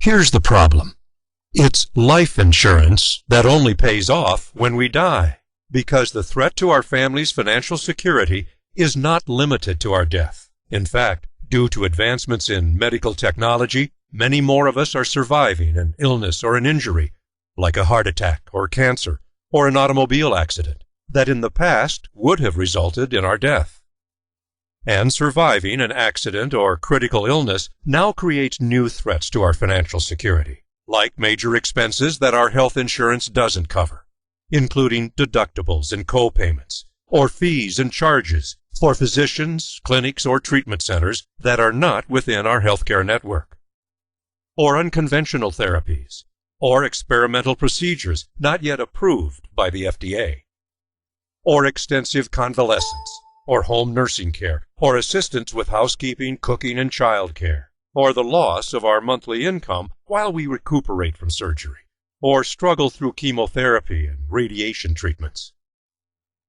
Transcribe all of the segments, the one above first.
Here's the problem. It's life insurance that only pays off when we die, because the threat to our family's financial security is not limited to our death. In fact, due to advancements in medical technology, many more of us are surviving an illness or an injury, like a heart attack or cancer or an automobile accident, that in the past would have resulted in our death. And surviving an accident or critical illness now creates new threats to our financial security, like major expenses that our health insurance doesn't cover, including deductibles and co-payments, or fees and charges for physicians, clinics, or treatment centers that are not within our healthcare network, or unconventional therapies, or experimental procedures not yet approved by the FDA, or extensive convalescence, or home nursing care, or assistance with housekeeping, cooking, and child care, or the loss of our monthly income while we recuperate from surgery, or struggle through chemotherapy and radiation treatments.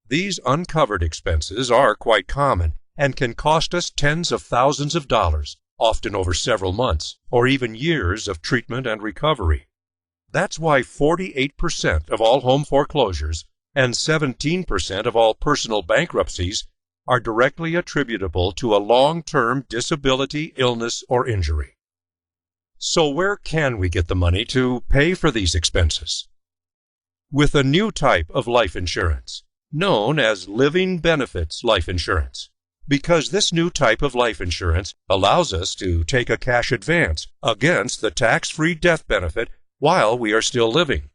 These uncovered expenses are quite common and can cost us tens of thousands of dollars, often over several months, or even years of treatment and recovery. That's why 48% of all home foreclosures and 17% of all personal bankruptcies are directly attributable to a long-term disability, illness, or injury. So where can we get the money to pay for these expenses? With a new type of life insurance, known as living benefits life insurance, because this new type of life insurance allows us to take a cash advance against the tax-free death benefit while we are still living.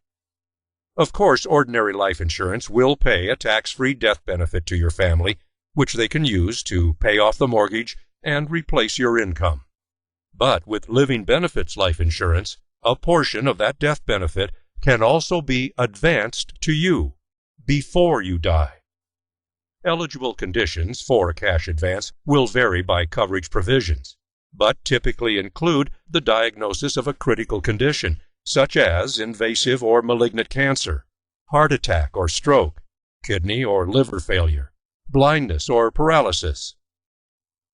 Of course, ordinary life insurance will pay a tax-free death benefit to your family, which they can use to pay off the mortgage and replace your income. But with living benefits life insurance, a portion of that death benefit can also be advanced to you before you die. Eligible conditions for a cash advance will vary by coverage provisions, but typically include the diagnosis of a critical condition, such as invasive or malignant cancer, heart attack or stroke, kidney or liver failure, blindness or paralysis,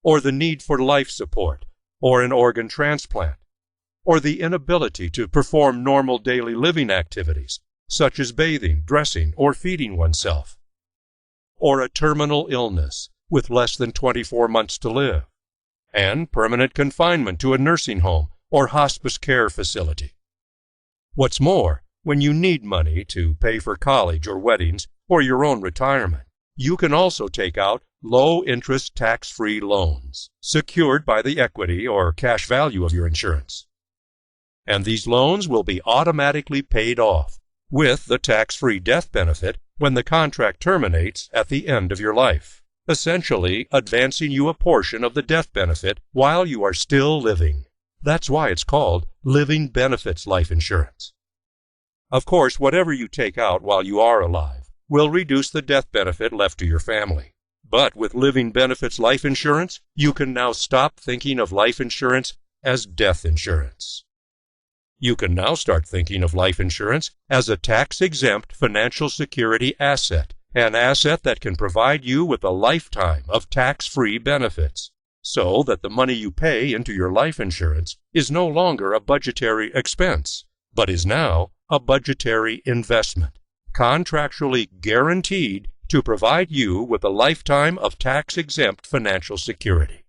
or the need for life support or an organ transplant, or the inability to perform normal daily living activities, such as bathing, dressing, or feeding oneself, or a terminal illness with less than 24 months to live, and permanent confinement to a nursing home or hospice care facility. What's more, when you need money to pay for college or weddings or your own retirement, you can also take out low-interest tax-free loans secured by the equity or cash value of your insurance. And these loans will be automatically paid off with the tax-free death benefit when the contract terminates at the end of your life, essentially advancing you a portion of the death benefit while you are still living. That's why it's called living benefits life insurance. Of course, whatever you take out while you are alive will reduce the death benefit left to your family. But with living benefits life insurance, you can now stop thinking of life insurance as death insurance. You can now start thinking of life insurance as a tax-exempt financial security asset, an asset that can provide you with a lifetime of tax-free benefits, so that the money you pay into your life insurance is no longer a budgetary expense, but is now a budgetary investment, contractually guaranteed to provide you with a lifetime of tax-exempt financial security.